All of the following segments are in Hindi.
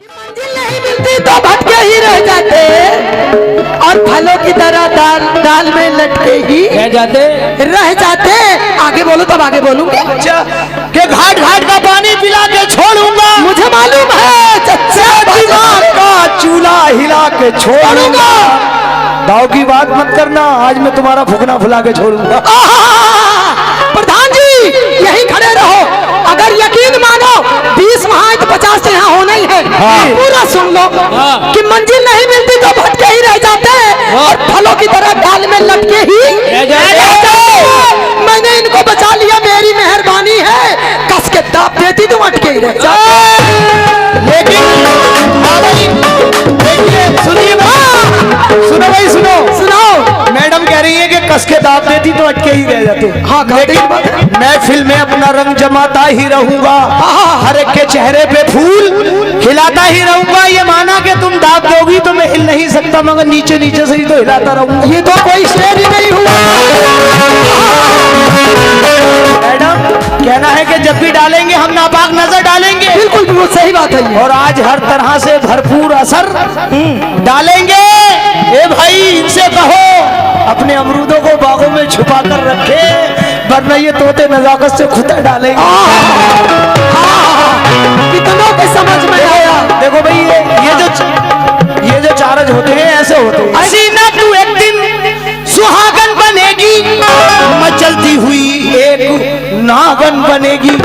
मंजिल नहीं मिलती तो भटके ही रह जाते और फलों की तरह डाल में लटके ही रह जाते। आगे बोलो तब आगे बोलूंगी। अच्छा कि घाट घाट का पानी पिला के छोड़ूंगा, मुझे मालूम है चच्चा दिमाग का चूल्हा हिला के छोड़ूंगा। दाव की बात मत करना, आज मैं तुम्हारा फुकना फुला के छोड़ूंगा। प्रधान जी यही खड़े रहो, अगर यकीन मानो 20 वहां तो 50 तो यहाँ होना ही है। पूरा सुन लो कि मंजिल नहीं मिलती तो भटके ही रह जाते और फलों की तरह डाल में लटके ही रह जाते। मैंने इनको बचा लिया, मेरी मेहरबानी है, कस के दाब देती तो अटके ही रह जाते। लेकिन सुनिए, सुनो भाई सुनो सुनाओ। मैडम कह रही है कि कस के दाब देती तो अटके ही रह जाते। हाँ, लेकिन मैं फिल्म में अपना रंग जमाता ही रहूंगा, हर एक के चेहरे पे फूल हिलाता ही रहूंगा। ये माना कि तुम दाब दोगी तो मैं हिल नहीं सकता, मगर नीचे नीचे से ही तो हिलाता रहूंगा। ये तो कोई शेर ही नहीं हुआ। मैडम कहना है कि जब भी डालेंगे हम नापाक नजर डालेंगे। बिल्कुल बिल्कुल सही बात है। और आज हर तरह से भरपूर असर डालेंगे। ए भाई इनसे कहो अपने अमरूदों को बागों में छुपा कर रखे, वरना ये तोते नजाकत से खुदा डालेंगे। कितनों के समझ में आया। देखो भाई ये जो चार्ज होते हैं ऐसे होते हैं। हसीना तू एक दिन सुहागन बनेगी, मचलती हुई एक नागन बनेगी।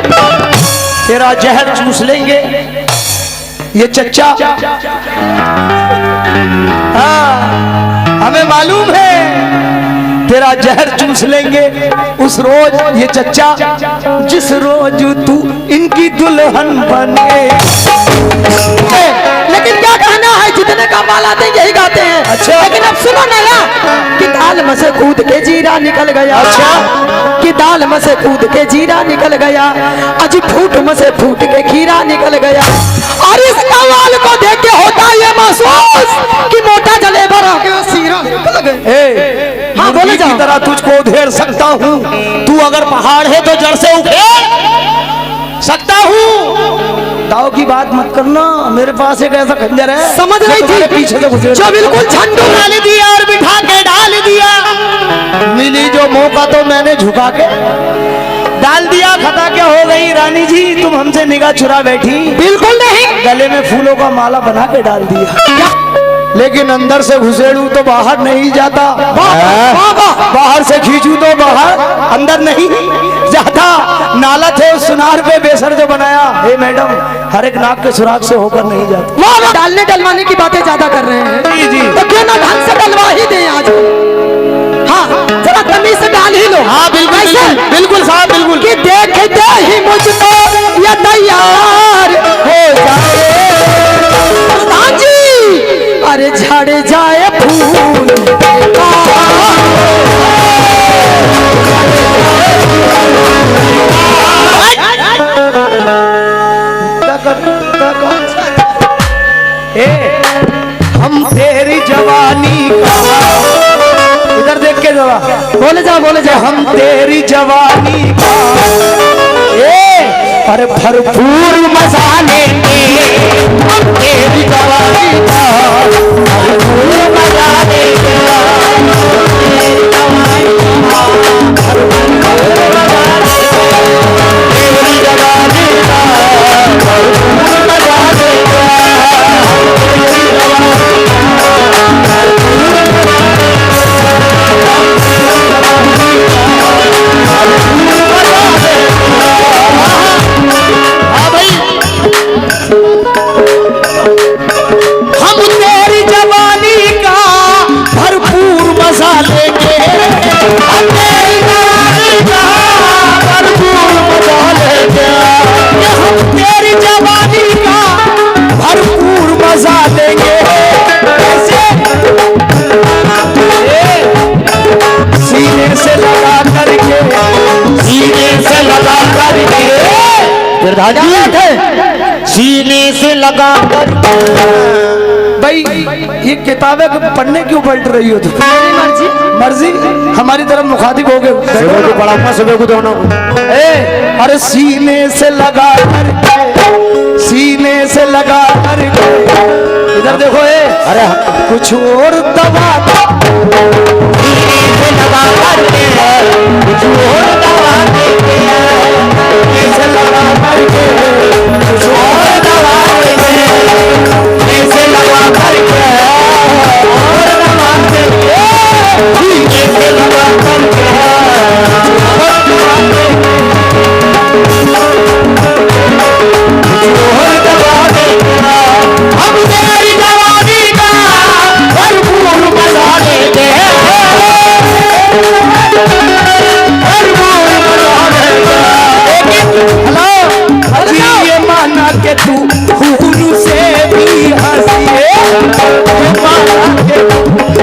तेरा जहर चूस लेंगे ये चच्चा। हाँ हमें मालूम है तेरा जहर चूस लेंगे उस रोज ये चच्चा, जिस रोज तू इनकी दुल्हन बने। लेकिन क्या कहना है, जितने का माल आते यही गाते हैं। अच्छा लेकिन अब सुनो नया कि दाल में से कूद के जीरा निकल गया। अच्छा कि दाल में से कूद के जीरा निकल गया, अजी फूट में से फूट के खीरा निकल गया। और इस कवाल को देख के होता ये महसूस कि मोटा जलेबा रह के सीरा निकल गए। हाँ बोले की तरह तुझको उधेड़ सकता हूँ, तू अगर पहाड़ है तो जड़ से उखेड़ सकता हूँ। दाव की बात मत करना, मेरे पास एक ऐसा खंजर है, समझ रही थी पीछे से घुसे जो बिल्कुल झंडू डाल दिया और बिठा के डाल दिया। मिली जो मौका तो मैंने झुका के डाल दिया। खता क्या हो गई रानी जी, तुम हमसे निगाह चुरा बैठी। बिल्कुल नहीं, गले में फूलों का माला बना के डाल दिया, लेकिन अंदर से घुसेड़ू तो बाहर नहीं जाता, बाहर से खींचू तो बाहर अंदर नहीं जाता। नाला थे उस सुनार पे बेसर जो बनाया। हे मैडम हर एक नाक के सुराग से होकर नहीं जाता। वाह डालने डलवाने की बातें ज्यादा कर रहे हैं। जी जी तो क्यों ना ढंग से डलवा ही दें आज। हाँ जरा तमीज से डाल ही लो। हाँ बिल्कुल बिल्कुल साहब बिल्कुल। कि देखते ही मुझको ये तैयार हो जाए। प्रधान जी अरे झड़ जाए फूल हम तेरी जवानी का, इधर देख के जरा बोले जा हम तेरी जवानी का पर भरपूर मजा लेंगे। हम तेरी जवानी का भरपूर मजा लेंगे। तेरी जवानी का भरपूर मजा लेंगे। हम तेरी जवानी का भरपूर मजा लेंगे। हम तेरी जवानी का भरपूर मजा लेंगे। हम तेरी जवानी का भरपूर मजा लेंगे। सीने से लगा करके, सीने से लगा करके सीने से लगा कर। भाई ये किताबें पढ़ने क्यों पलट रही हो? मर्जी मर्जी हमारी तरफ मुखातिब हो गए। सुबह को पढ़ाऊंगा, सुबह को दोनों। अरे सीने से लगा कर, सीने से लगा कर करके। इधर देखो अरे कुछ और दबा लगा करके, कुछ और दबा देंगे ऐसे लगा करके, कुछ और दबा देंगे ऐसे लगा करके, और दबा देंगे ऐसे लगा करके, और दबा देंगे और दबा देंगे। हम तेरी जवानी का भरपूर मजा लेंगे, भरपूर मजा लेंगे। हेलो जी, ये माना के तू खून से भी हंसी है, माना के तू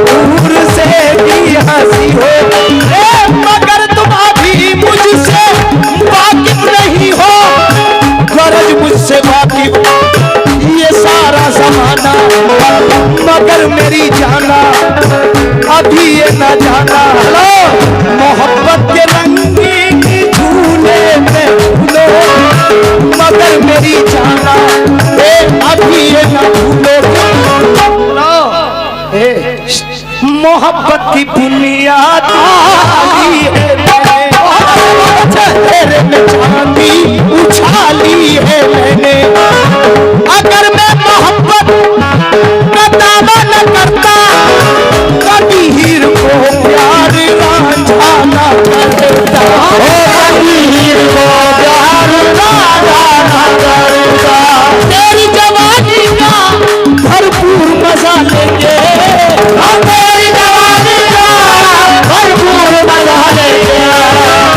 खून से भी हंसी हो, मगर तुम अभी मुझसे वाकिफ नहीं हो। गरज मुझसे वाकिफ ये सारा जमाना, मगर मेरी जाना अभी ये न जाना। हेलो मोहब्बत के रंगीन झूले में झूलो, मगर मेरी जाना अभी ये न भूलो। मोहब्बत की बुनियाद डाली है तेरे में, चांदी उछाली है मैंने। अगर मैं मोहब्बत का दावा न करता, कभी हीर को प्यार रांझा न करता, कभी हीर को प्यार रांझा न करता। तेरी जवानी का भरपूर मजा लेंगे, तेरी जवानी का भरपूर मजा लेंगे,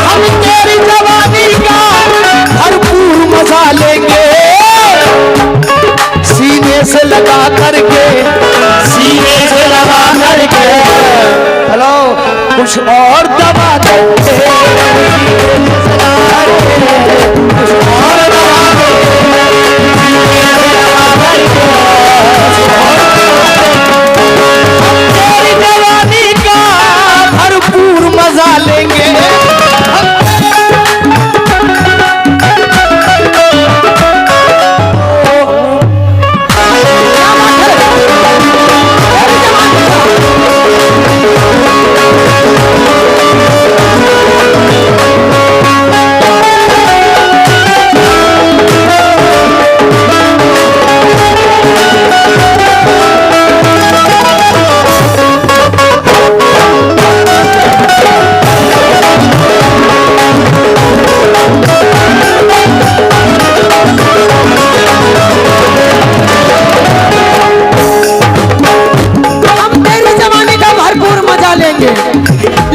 हम तेरी जवानी का भरपूर मजा लेंगे। सीने से लगा करके, सीने से लगा करके, हेलो कुछ और दबा देंगे, कुछ और दबा देंगे, सीने से लगा करके, हम तेरी जवानी का भरपूर मजा लेंगे।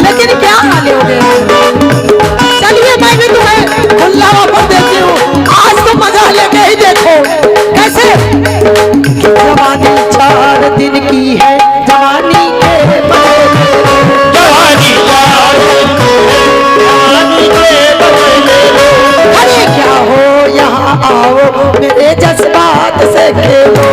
लेकिन क्या हाल हो गए। चलिए मैं भी तुम्हें खुला वापस देती हूँ, आज तो मजा लेके ही देखो कैसे। जवानी 4 दिन की है, जवानी के जवानी 4 अरे क्या हो यहाँ आओ मेरे जज्बात से खेलो,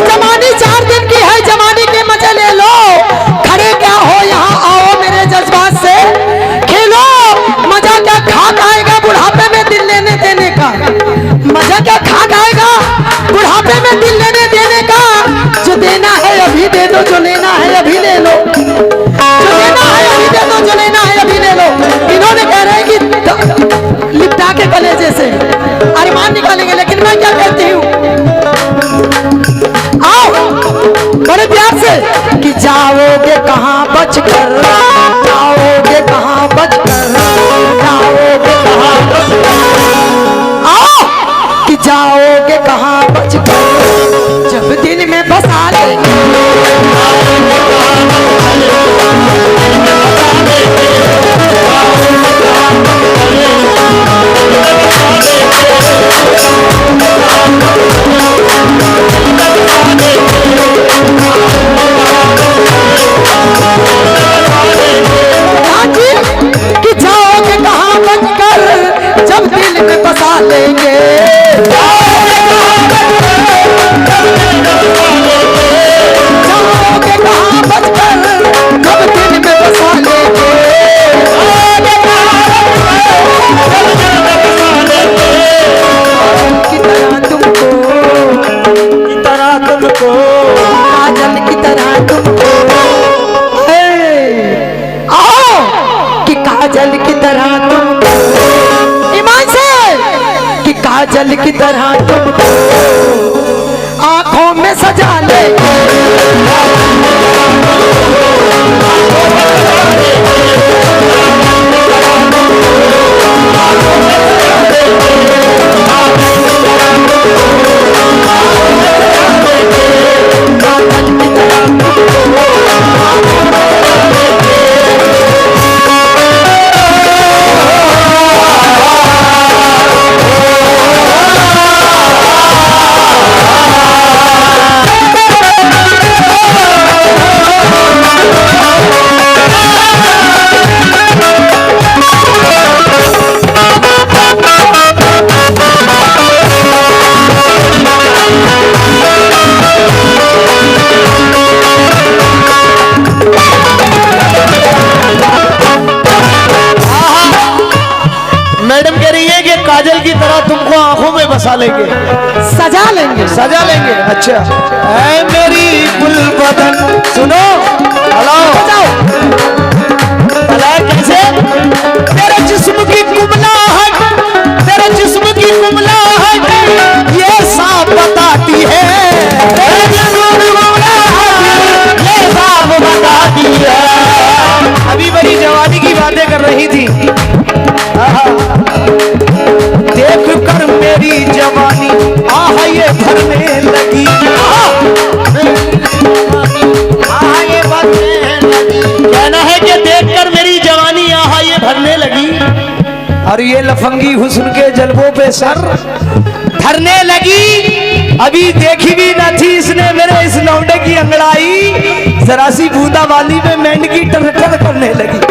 जवानी 4 दिन की है, जवानी के मजे ले लो। खड़े क्या हो यहाँ आओ मेरे जज्बात से खेलो। मजा क्या खाक आएगा बुढ़ापे में दिल लेने देने का, मजा क्या खाक आएगा बुढ़ापे में दिल लेने देने का। जो देना है अभी दे दो, जो लेना है अभी ले लो, जो देना है अभी दे दो, जो लेना है अभी ले लो। इन्होंने कह रहे हैं कि लिपटा के कलेजे से अरमान निकालेंगे, लेकिन मैं क्या कहती हूँ बड़े प्यार से कि जाओगे कहाँ बचकर, जाओगे कहाँ बचकर, जाओगे कहाँ बचकर, आओ कि जाओगे कहाँ बचकर, जब दिन में बसा लेंगे। काजल की तरह तुमको, ईमान से, कि काजल की तरह तुमको आंखों में सजा ले। मैडम कह रही है कि काजल की तरह तुमको आंखों में बसा लेंगे, सजा लेंगे। सजा लेंगे। अच्छा, ऐ मेरी गुलबदन, सुनो, हेलो, भला कैसे? तेरे जिस्म की कुमलाहट, तेरे जिस्म की कुमलाहट ये साफ बताती है, तेरे जिस्म की कुमलाहट ये साफ बताती है। अभी बड़ी जवानी की बातें कर रही थी। देख कर मेरी जवानी आह ये भरने लगी, आह ये भरने लगी। कहना है कि देख कर मेरी जवानी आह ये भरने लगी, और ये लफंगी हुस्न के जलवों पे सर धरने लगी। अभी देखी भी न थी इसने मेरे इस लौंडे की अंगड़ाई, जरा सी बूंदाबांदी में मेंढकी टरटर करने लगी।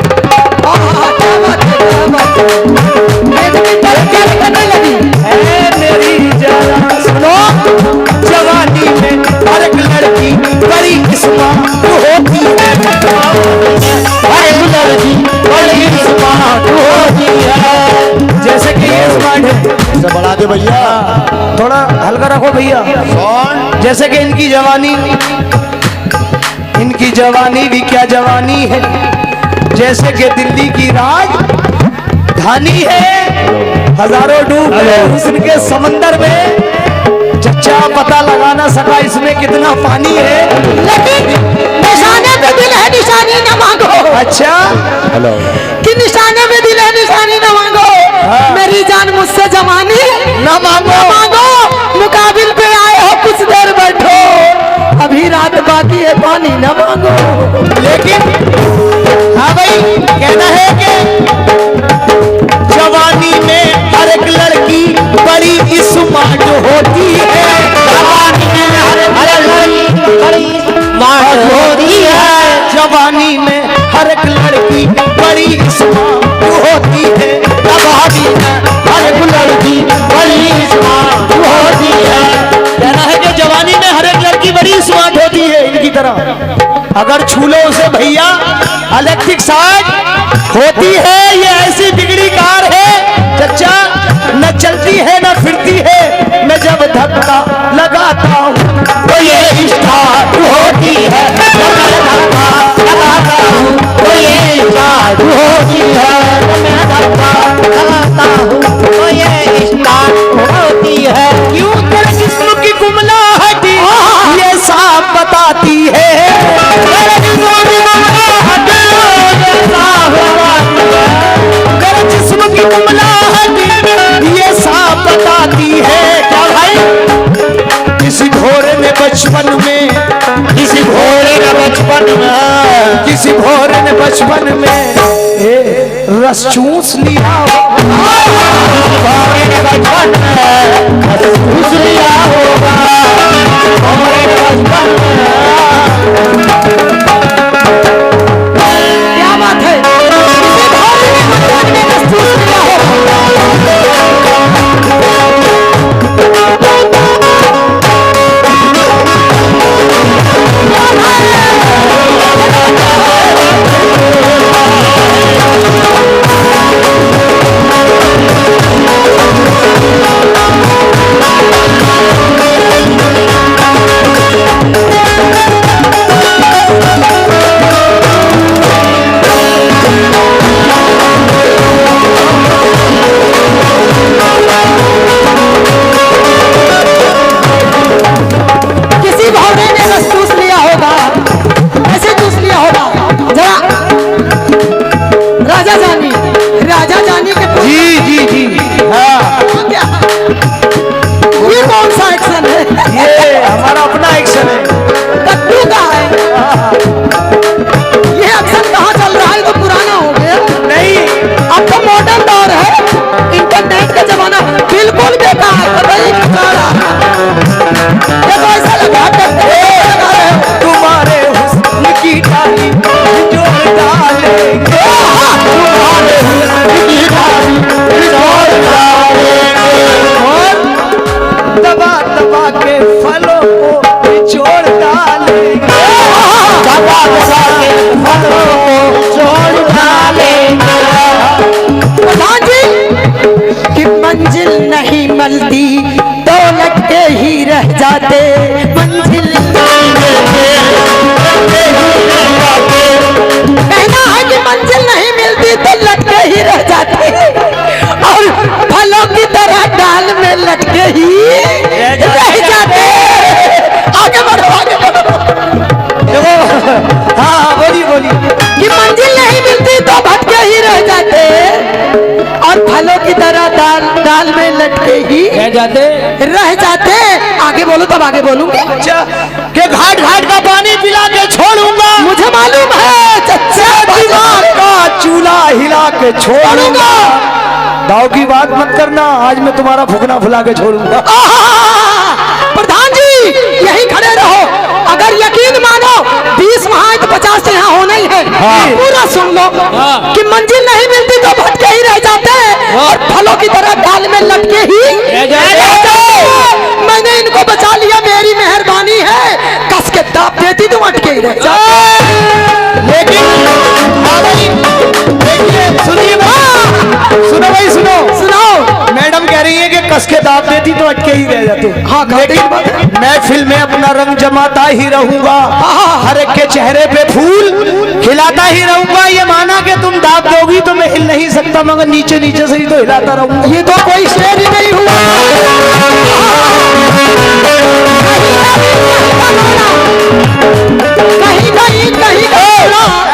मेरी जरा सुनो, जवानी में हर एक लड़की बड़ी स्मार्ट होती है, हर एक लड़की बड़ी स्मार्ट होती है। जैसे कि ये स्मार्ट है, इसे बढ़ा दे भैया, थोड़ा हल्का रखो भैया। जैसे कि इनकी जवानी भी क्या जवानी है, जैसे कि दिल्ली की राजधानी है। हजारों डूब गए हुस्न के समंदर में, चच्चा पता लगा ना सका इसमें कितना पानी है, लेकिन निशाने पे दिल है, निशानी न मांगो। अच्छा, हेलो, कि निशाने पे दिल है, निशानी न मांगो। मेरी जान मुझसे जवानी ना मांगो, मांगो। मुकाबिल पे आए हो, कुछ देर बैठो, अभी रात बाकी है, पानी न मांगो। लेकिन हाँ भाई, कहना है कि जवानी में हर एक लड़की बड़ी स्मार्ट होती है, जवानी में हर एक लड़की बड़ी स्मार्ट होती है, जवानी में हर एक लड़की बड़ी स्मार्ट होती है, जवानी में हर एक लड़की बड़ी स्मार्ट होती है। कहना है कि जवानी में हर एक लड़की बड़ी स्मार्ट होती है इनकी तरह। अगर छू लो उसे भैया, इलेक्ट्रिक शॉक होती है, ये ऐसी बिगड़ी कार है चच्चा, न चलती है न फिरती है, मैं जब धक्का लगाता हूँ तो ये स्टार्ट होती है, जब मैं धक्का लगाता हूँ तो ये स्टार्ट होती है, जब मैं धक्का लगाता हूँ तो ये स्टार्ट होती है। क्यों? तेरे जिस्म की कुमलाहट ये साफ बताती है, तेरे जिस्म की कुमलाहट ये साफ बताती है, तेरे जिस्म की कुमलाहट ये साफ बताती है। क्या भाई? किसी घोड़े ने बचपन में, किसी घोड़े ने बचपन में, किसी घोड़े ने बचपन में रस चूस लिया, घोड़े ने बचपन में रस चूस लिया होगा, घोड़े ने बचपन में। क्या बात है, किसी घोड़े ने बचपन में रस चूस लिया होगा। जानी, राजा जानी के जी जी जी हाँ क्या? ये कौन सा एक्शन है? ये हमारा अपना एक्शन है। कट्टू का है। ये एक्शन कहाँ चल रहा है? तो पुराना हो गया। नहीं अब तो मॉडर्न दौर है, इंटरनेट का जमाना। बिल्कुल बेकार है भाई, बेकार है। ये तो ऐसा लगा करते हैं तुम्हारे हुस्न की डाली जोड़ डालेंगे, तुम्हारे हुस्न की डाली जोड़ डालेंगे, और दबा दबा के फलों को निचोड़ डालेंगे, दबा दबा के फलों को निचोड़ डालेंगे। प्रधान जी कि मंजिल नहीं मिलती तो लटके ही रह जाते, मंजिल कहना है कि मंजिल नहीं मिलती तो लटके ही रह जाते, और फलों की तरह डाल में लटके ही रह जाते। आगे बढ़ो, आगे बढ़ो। देखो हाँ बोली बोली कि मंजिल नहीं मिलती तो भटके ही रह जाते, और फलों की तरह डाल में लटके ही रह जाते। आगे बोलो तब आगे बोलूंगी। अच्छा के घाट घाट का पानी पिला के छोड़ूंगा, मुझे मालूम है चच्चा दीवार का चूल्हा हिला के छोड़ूंगा। दाव की बात मत करना, आज मैं तुम्हारा फुकना फुला के छोड़ूंगा। प्रधान जी यही खड़े रहो, अगर यकीन मानो 20 वहाँ तो 50 तो यहाँ होना ही है। पूरा सुन लो कि मंजिल नहीं मिलती तो भटके ही रह जाते, और फलों की तरह डाल में लटके ही रह जाते। मैंने इनको बचा लिया, मेरी मेहरबानी है, कस के दाब देती तो अटके ही रह जाते। लेकिन सुनिए सुनो भाई सुनो सुनाओ। मैडम कह रही है कि कस के दाब देती तो अटके ही रह जाते। हाँ, लेकिन मैं फिल्म में अपना रंग जमाता ही रहूंगा, हर एक के चेहरे पे फूल खिलाता ही रहूंगा। ये माना कि तुम दाब दोगी तो मैं हिल नहीं सकता, मगर नीचे नीचे से ही तो हिलाता रहूंगा। ये तो कोई शेर ही नहीं हुआ। कहीं कहीं कहीं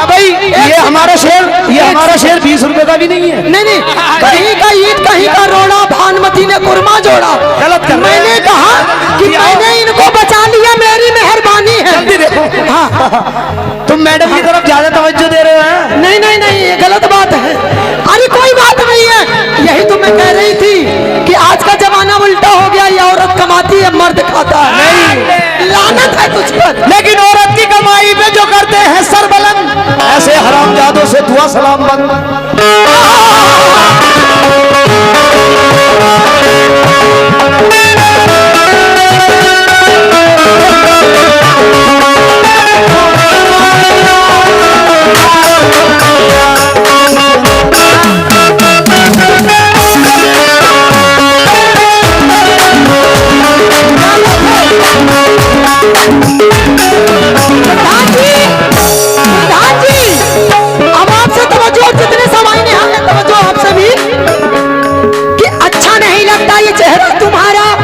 भाई ये हमारा शेर, ये हमारा शेर 20 रुपए का भी नहीं है। नहीं नहीं, कहीं का ईट कहीं का रोड़ा, भानुमति ने कुरमा जोड़ा। गलत कर रहे मैंने हैं। कहा कि मैंने इनको बचा लिया, मेरी मेहरबानी है। जल्दी देखो हाँ तुम मैडम की तरफ ज्यादा तवज्जो दे रहे हो। नहीं नहीं नहीं, ये गलत बात है। अरे कोई बात नहीं है, यही तो मैं कह रही थी कि आज का जमाना उल्टा हो गया, ये औरत कमाती है मर्द खाता है। नहीं लानत है तुझ पर। लेकिन औरत की कमाई पे जो करते हैं सरबलंद, ऐसे हरामजादों से दुआ सलाम बंद।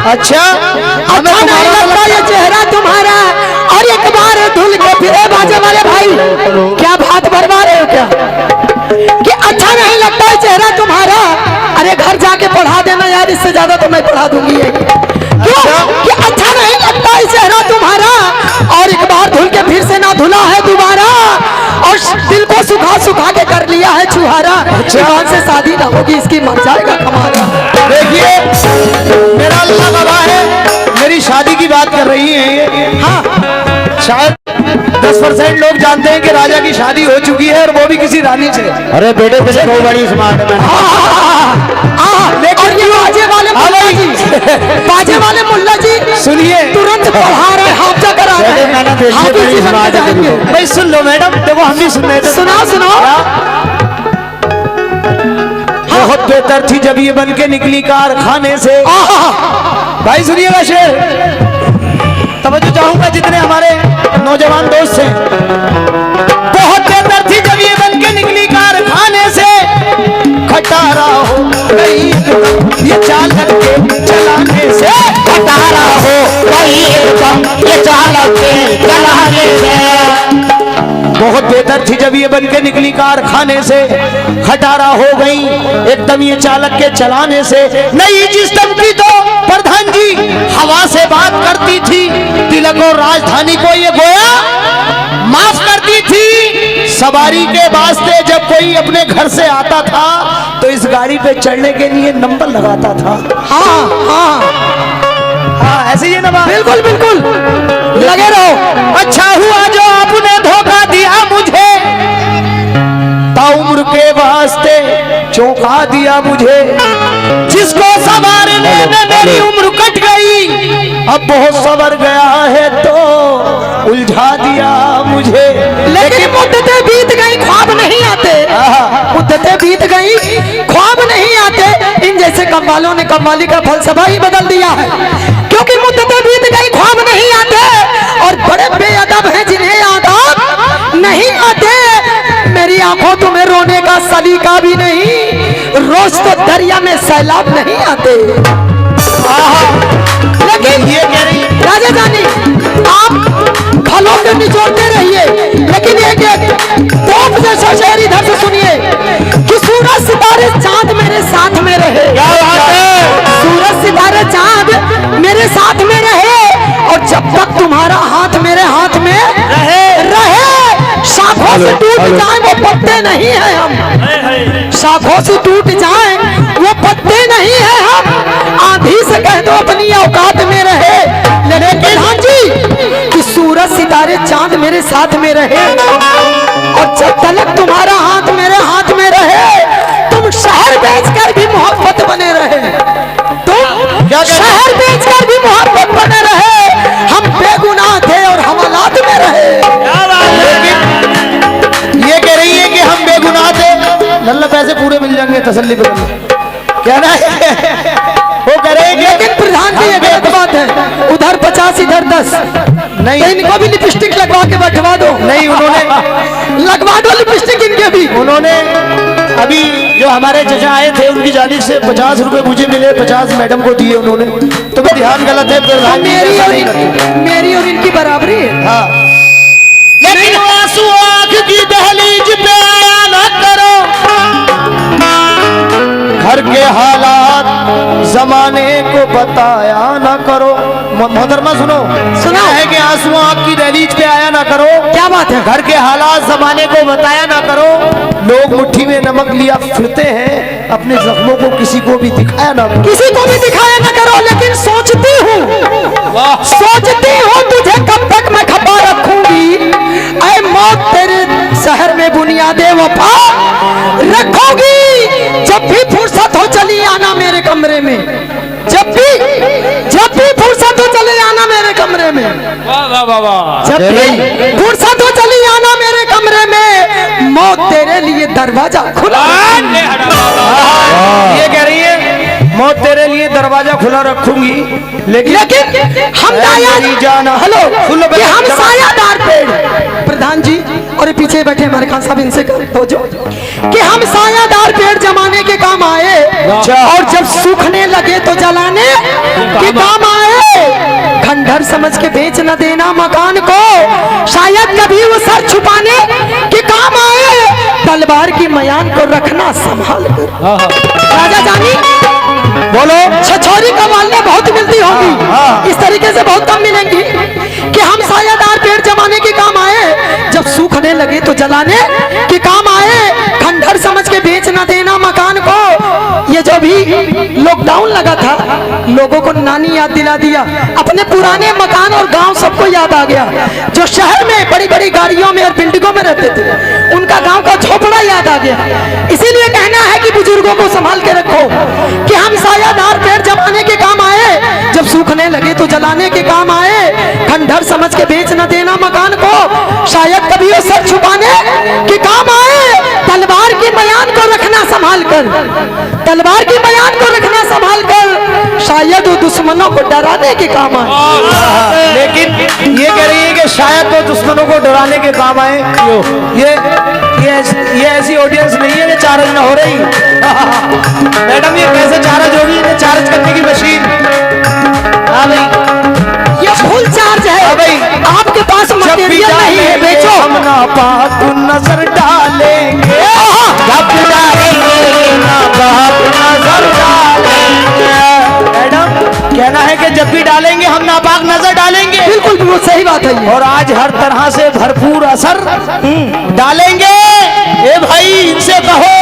अच्छा अच्छा नहीं लगता ये चेहरा तुम्हारा, और एक बार धुल के फिरे बाजे वाले भाई, क्या बात बरबा रहे हो क्या? कि अच्छा नहीं लगता ये चेहरा तुम्हारा, अरे घर जाके पढ़ा देना यार, इससे ज्यादा तो मैं पढ़ा दूंगी। क्यों कि अच्छा नहीं लगता ये चेहरा तुम्हारा, और एक बार धुल के फिर से ना धुला है दोबारा, और दिल को सुखा सुखा के कर लिया है छुहारा। जवान से शादी ना होगी, इसकी मर जाएगा कमारा। देखिए मेरा अल्लाह गवाह है, मेरी शादी की बात कर रही है ये। हाँ शायद 10% लोग जानते हैं कि राजा की शादी हो चुकी है, और वो भी किसी रानी से। अरे बेटे तुझे बहुत बड़ी स्मार्ट है। लेकिन ये बाजे वाले मुल्ला जी, बाजे वाले मुल्ला जी सुनिए, तुरंत पढ़ा रहे, हाफजा करा रहे, हाफिज जी बनके जाएंगे। भाई सुन लो मैडम, देखो हम भी सुन रहे थे। सुनाओ सुनाओ। बहुत बेहतर थी जब ये बन के निकली कारखाने से। भाई सुनिएगा शेर, तवज्जो चाहूंगा जितने हमारे नौजवान दोस्त हैं। बहुत बेहतर थी जब ये बन के निकली कारखाने से, खटारा हो गई ये चालक के चलाने से, खटारा हो गई एकदम ये चालक के चलाने से। बहुत बेहतर थी जब ये बन के निकली कारखाने से, खटारा हो गई एकदम ये चालक के चलाने से। नई सिस्टम की तो प्रधान जी हवा से बात करती थी, तिलक और राजधानी को ये गोया माफ करती थी। सवारी के वास्ते जब कोई अपने घर से आता था तो इस गाड़ी पे चढ़ने के लिए नंबर लगाता था। हाँ हाँ हाँ ऐसे ही ना बात। बिल्कुल बिल्कुल लगे रहो। अच्छा हुआ जो आपने धोखा दिया मुझे, ताउम्र के वास्ते चौंका दिया मुझे। जिसको संवारने में मेरी उम्र कट गई, अब बहुत सवर गया है तो उलझा दिया मुझे। लेकिन मुद्दतें बीत गई, ख्वाब नहीं आते। मुद्दतें बीत गई, ख्वाब नहीं आते। इन जैसे कव्वालों ने कव्वाली का फलसफा ही बदल दिया है, क्योंकि मुद्दतें बीत गई, ख्वाब नहीं आते। और बड़े बेअदब हैं जिन्हें आदाब नहीं आते। मेरी आंखों तुम्हें रोने का सलीका भी नहीं, रोज तो दरिया में सैलाब नहीं आते। लेकिन ये कह रही राजा जानी आप फलों के निचोड़ते रहिए, लेकिन एक तोप जैसा शेर इधर से सुनिए कि सूरज सितारे चांद मेरे साथ में रहे। क्या बात है? सूरज सितारे चांद मेरे साथ में रहे, और जब तक तुम्हारा हाथ मेरे हाथ में रहे शाखों से टूट जाए वो पत्ते नहीं है हम। शाखों से टूट जाए वो पत्ते नहीं है हम। आंधी से कह दो अपनी औकात में रहे, लेकिन हाँ जी कि सूरज सितारे चांद मेरे साथ में रहे, और जब तक तुम्हारा हाथ मेरे हाथ में रहे, तुम शहर बेचकर भी मोहब्बत बने रहे। तुम शहर बेचकर भी मोहब्बत बने रहे, हम बेगुनाह थे और हवालात में रहे। ये कह रही है कि हम बेगुनाह थे, लल्ला पैसे पूरे मिल जाएंगे तसल्ली पे क्या ना वो कह रहे हैं कि लेकिन प्रधान जी ये गलत बात है, उधर 50 इधर 10 नहीं, तो इनको भी लिपस्टिक लगवा के बैठवा दो। नहीं उन्होंने लगवा दो लिपस्टिक इनके भी। उन्होंने अभी जो हमारे चचा आए थे उनकी जानिब से 50 रुपए मुझे मिले, 50 मैडम को दिए उन्होंने। तो मैं ध्यान गलत है प्रधान जी, ऐसा नहीं करते। मेरी और इनकी बराबरी है। हाँ लेकिन आंसू आंख की दहलीज पे आया ना करो, घर के हालात जमाने को बताया ना करो। मोहतरमा सुनो, सुना है कि आंसू आंख की दहलीज पे आया ना करो। क्या बात है? घर के हालात जमाने को बताया ना करो। लोग मुट्ठी में नमक लिया फिरते हैं, अपने जख्मों को किसी को भी दिखाया ना करो। किसी को भी दिखाया ना करो, लेकिन सोचती हूँ तुझे कब तक मैं खपा रखूंगी। ऐ मौत तेरे शहर में बुनियादे वफा रखोगी। जब भी फुर्सत हो चली आना मेरे कमरे में, जब भी फुर्सत हो चली आना मेरे कमरे में, जब भी फुर्सत हो चली आना मेरे कमरे में, मौत तेरे लिए दरवाजा खुला। ये कह रही है मौत तेरे लिए दरवाजा खुला रखूंगी, लेकिन हम जाना हेलो कि हम सायादार पेड़, प्रधान जी और पीछे बैठे हमारे खान साहब, इनसे कहो जो कि हम सायादार पेड़ जमाने के काम आए, और जब सूखने लगे तो जलाने के काम आए। खंडहर समझ के बेच न देना मकान को, शायद कभी वो सर छुपाने के काम आए। तलवार की मयान को रखना संभाल कर। राजा जानी बोलो, छछोरी कवालियां बहुत मिलती होंगी, इस तरीके से बहुत कम मिलेंगी कि हम सायादार पेड़ जमाने के काम आए, जब सूखने लगे तो जलाने के काम आए। खंडहर समझ के बेच न देना मकान को। ये जो भी लॉकडाउन लगा था, लोगों को नानी याद दिला दिया, अपने पुराने मकान और गांव सबको याद आ गया। जो शहर में बड़ी बड़ी गाड़ियों में और बिल्डिंगों में रहते थे, उनका गांव का झोपड़ा याद आ गया। इसीलिए कहना है कि बुजुर्गों को संभाल के रखो कि हम सायादार पेड़ जमाने के काम आए, जब सूखने लगे तो जलाने के काम आए। खंडहर समझ के बेच न देना मकान को, शायद कभी वो सर छुपाने के काम आए। तलवार की मयान को रखना संभाल कर, तलवार की मयान को रखना संभाल कर, शायद वो दुश्मनों को डराने के काम आए। लेकिन ये कह रही है कि शायद वो दुश्मनों को डराने के काम आए। ये ऐसी ऑडियंस नहीं है कि चार्ज न हो रही। मैडम ये कैसे चार्ज होगी? चार्ज करने की मशीन। हाँ भाई, ये फुल चार्ज है। हाँ भाई, आपके पास जब भी मटेरियल नहीं है, डालेंगे बेचो। हम नापाक नजर डालेंगे, जब भी डालेंगे नापाक नजर डालेंगे। मैडम कहना है कि जब भी डालेंगे हम नापाक नजर डालेंगे। बिल्कुल बिल्कुल सही बात है ये। और आज हर तरह से भरपूर असर डालेंगे। ए भाई इनसे कहो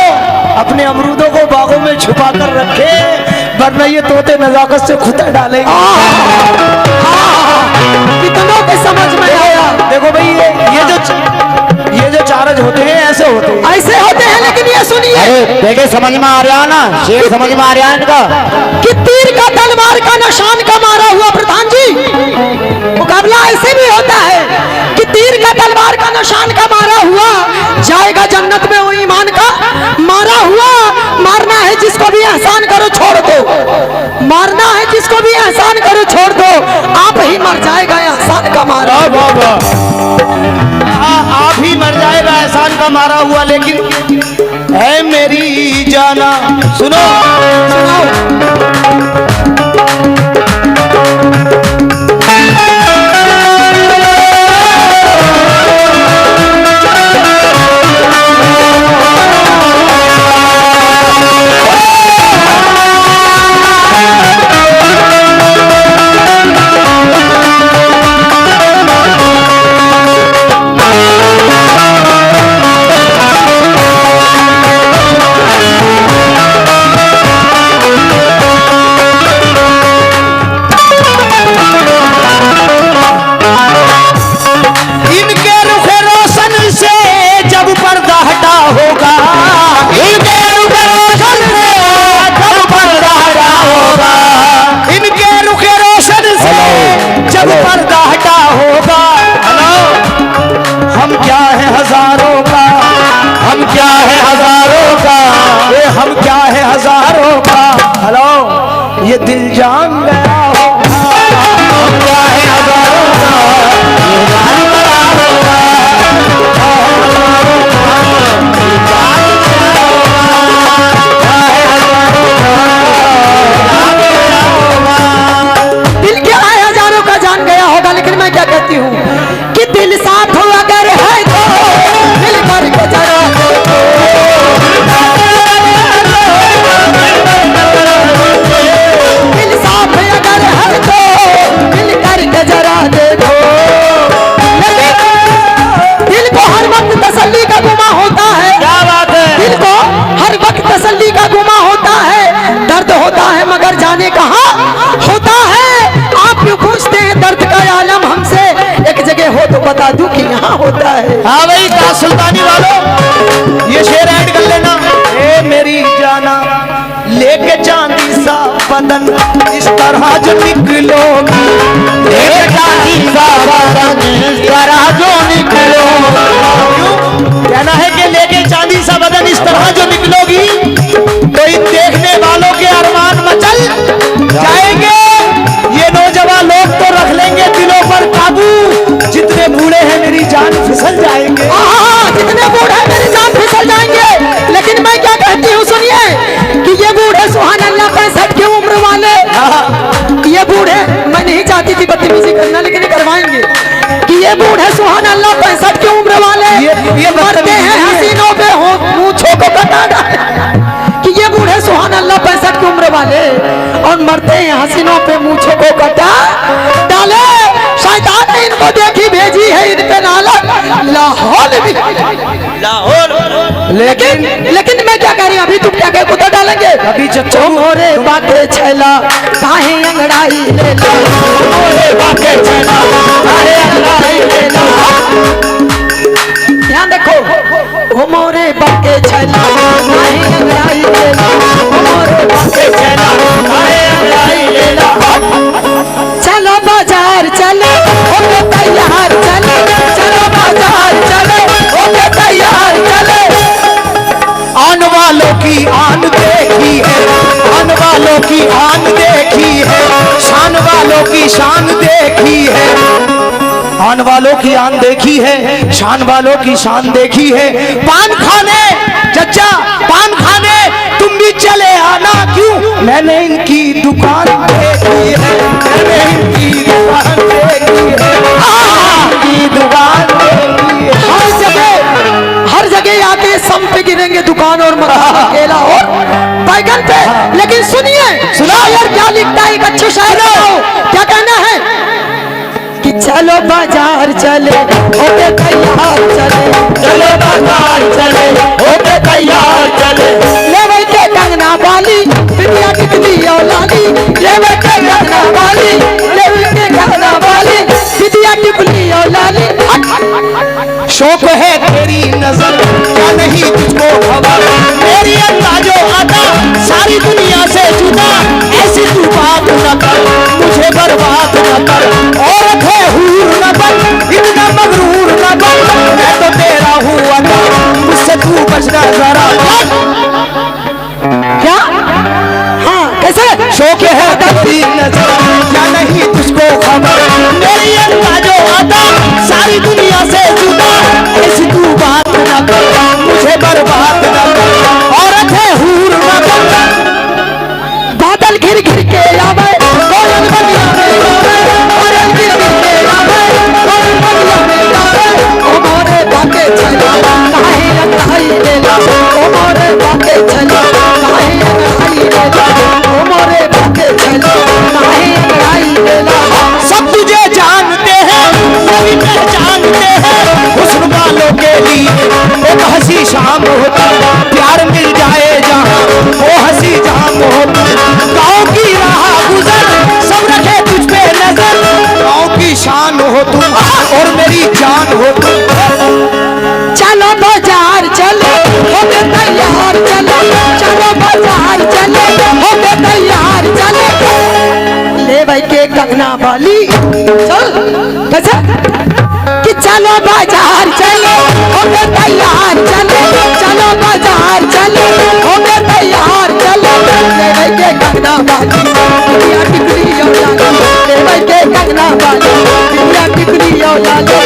अपने अमरूदों को बागों में छुपा कर रखे, वरना ये तोते नजाकत से खुदा डालेंगे। कितनों के समझ में आया। देखो भाई ये जो चार्ज होते हैं ऐसे होते हैं। ऐसे होते हैं, लेकिन ये सुनिए अरे बेटे समझ में आ रहा ना, शेर समझ में आ रहा है इनका। कि तीर का तलवार का निशान का मारा हुआ प्रधान जी, मुकाबला ऐसे भी होता है कि तीर का तलवार का निशान का मारा हुआ जाएगा जन्नत में, वो ईमान का मारा हुआ। मारना है जिसको भी एहसान करो छोड़ दो, मारना है जिसको भी एहसान करो छोड़ दो, आप ही मर जाएगा एहसान का मारा। आप ही मर जाएगा एहसान का मारा हुआ। लेकिन है मेरी जाना सुनो, ये दिल जान गया होगा, हम क्या है हजारों का, ये जान गया होगा, ये जान गया होगा, क्या है हजारों का, जान गया होगा। दिल क्या है हजारों का जान गया होगा, लेकिन मैं क्या कहती हूँ कि दिल साथ हो अगर है तो दिल करके जरा जरा देखो। दिल को हर वक्त तसल्ली का गुमा होता है। क्या बात है? दिल को हर वक्त तसल्ली का गुमा होता है, दर्द होता है मगर जाने कहाँ होता है। आप क्यों पूछते हैं दर्द का आलम हमसे, एक जगह हो तो बता दूं कि यहाँ होता है। हाँ भाई का सुल्तानी वालों ये शेर ऐड कर लेना। ए मेरी जाना लेके चांदी सा बदन इस तरह जो निकलोगी, लेके चांदी सा बदन इस तरह जो निकलोगी। कहना है कि लेके चांदी सा बदन इस तरह जो निकलोगी तो इन देखने वालों के अरमान मचल जाएंगे। ये नौजवान लोग तो रख लेंगे दिलों पर काबू, जितने बूढ़े हैं मेरी जान फिसल जाएंगे। जितने बूढ़े हैं मेरी जान फिसल जाएंगे। लेकिन मैं क्या कहती हूँ सुनिए कि ये बूढ़े सुहान अल्लाह 65 की उम्र वाले, ये बूढ़े, मैं नहीं चाहती थी बदतमीजी करना लेकिन करवाएंगे कि ये बूढ़े सुहान अल्लाह 65 की उम्र वाले ये मरते हैं हसीनों पे हो मूंछों को कटा डाले, कि ये बूढ़े सुहान अल्लाह 65 की उम्र वाले और मरते हैं हसीनों पे मूंछों को कटा डाले। शैतान ने इनको देखी भेजी है इन पे लाहौल भी लाहौल। लेकिन मैं क्या कह रही हूँ, अभी तुम क्या कह कुत्ता डालेंगे अभी चच्चो मोरे बाटे छैला काहे अंगड़ाई ले लो, मोरे बाटे छैला काहे अंगड़ाई ले लो। ध्यान देखो, ओ मोरे बाटे छैला काहे अंगड़ाई ले लो, ओ मोरे बाटे छैला काहे अंगड़ाई ले लो। चलो बाजार चलो ओके तैयार चलो, चलो बाजार चलो ओके तैयार चलो। आन वालों की आन देखी है, आन वालों की आन देखी है, शान वालों की शान देखी है। आन वालों की आन देखी है, शान वालों की शान देखी है। पान खाने चचा पान खाने तुम भी चले आना, क्यों मैंने इनकी दुकान देखी है, मैंने इनकी दुकान देखी है। और मकान और केला और बैगन पे। लेकिन सुनिए शायर क्या लिखता है, एक अच्छे शायर हो, क्या कहना है कि चलो बाजार चले होके तैयार चले, चलो बाजार चले होके तैयार चले, ले बैठे कंगना वाली बिटिया टिकली और लाली, ले बैठे कंगना वाली, ले बैठे कंगना वाली बिटिया टिकली और लाली। शौक है तेरी नजर क्या नहीं तुझको खबर, मेरी अंदाजो आता सारी दुनिया से जुदा, ऐसी तू बात न कर मुझे बर्बाद न कर, औरत है हूर न बन इतना मगरूर न बन, मैं तो तेरा हूँ अता मुझसे तू बचना जरा। क्या हाँ कैसे शौक है तेरी नजर क्या नहीं तुझको खबर, मेरी अंदाजो आता सारी दुनिया से जुदा, ऐसी तू बात न कर मुझे बर्बाद न कर, औरत है हूर न बन। बादल घिर घिर के आवे कोयल बनिया में आवे, बादल घिर घिर के आवे कोयल बनिया में आवे, ओ मोरे बाके चला काहे अंधाई लेला, ओ मोरे बाके चला काहे अंधाई लेला, ओ मोरे बाके चला काहे अंधाई लेला। सब तुझे जानते हैं सभी पहचानते हैं, हुस्न वालों के लिए एक हंसी शाम होती, प्यार मिल जाए जहाँ वो हंसी जाम होती, गाँव की राह गुजर सब रखे तुझ पे नजर, गाँव की शान हो तुम और मेरी जान हो तुम। चलो बाजार चले होके तैयार चले, चलो बाजार चले होके तैयार चले, ले भाई के कंगना वाली चल कैसे कि चलो बाजार चले होके तैयार चले, चलो बाजार चले होके तैयार चले, ले भाई के कंगना वाली बिटिया टिकली और लाली, ले भाई के कंगना वाली बिटिया टिकली और लाली।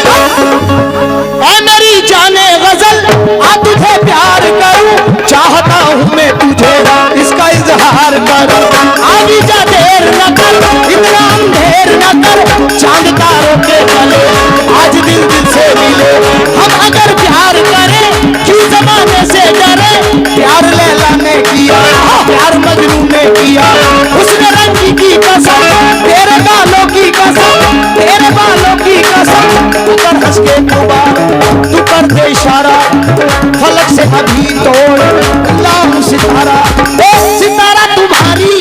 ऐ मेरी जाने गजल आ तुझे प्यार करूं, चाहता हूँ मैं तुझे इसका इजहार करूं, आगे जा देर न कर इतना अंधेर न कर, चांद तारों के चले आज दिल दिल से मिले, हम अगर प्यार करें क्यों जमाने से डरे, प्यार लैला ने किया प्यार मजनू ने किया, उसने रंगी की कसम तेरे बालों की कसम, तेरे बालों की कसम, तू कर हंस के तू कर दे इशारा, फलक से अभी तोड़ लाऊं सितारा, ओ सितारा तुम्हारी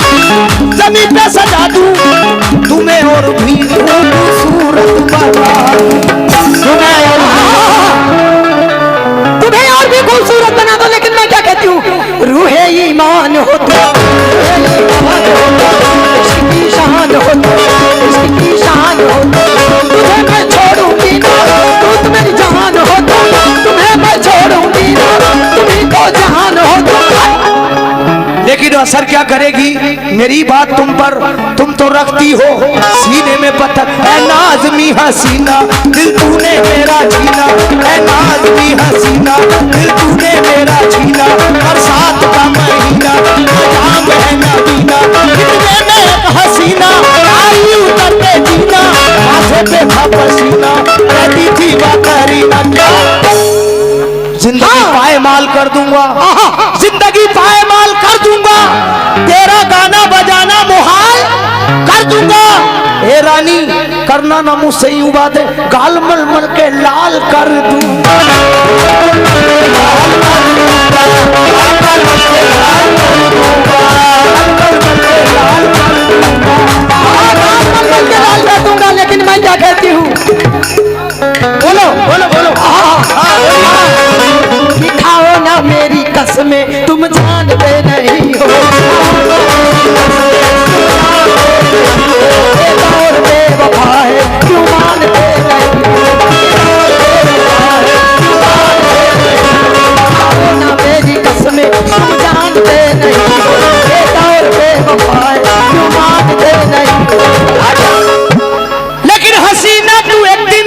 जमीन पे सजा दूं, तुम्हें और भी खूबसूरत बना तुम्हें और भी खूबसूरत बना दो। लेकिन मैं क्या कहती हूँ, रूहे ईमान हो तो इसकी शान हो तो, इसकी शान हो तो, तुझे मैं छोड़ूंगी ना, तू मेरी जान हो तो, तुम्हें मैं छोड़ूंगी ना, तुम्ही को जहान हो तो। लेकिन असर क्या करेगी मेरी बात तुम पर, तुम तो रखती हो सीने में पत्थर, ऐ नाज़मी हसीना दिल तूने मेरा छीना, ऐ नाज़मी हसीना दिल तूने मेरा छीना, बरसात का महीना जाम है नबीना, इतने में एक हसीना आई उतरते जीना, माथे पे था पसीना कहती थी करीना, क्या जिंदगी पायमाल कर दूंगा, जिंदगी पायमाल कर दूंगा, तेरा गाना बजाना मुहाल कर दूंगा, ए रानी करना ना मुझसे यूं बात है, गाल मल मल के लाल कर दूंगा, लेकिन मैं क्या कहती हूँ, बोलो बोलो बोलो, दिखाओ ना मेरी कसमें तुम जानते नहीं हो, और बेवफा है क्यों मानते नहीं हो, दिखाओ ना मेरी कसमें तुम जानते नहीं हो, और बेवफा है क्यों मानते नहीं हो। लेकिन हसीना तू एक दिन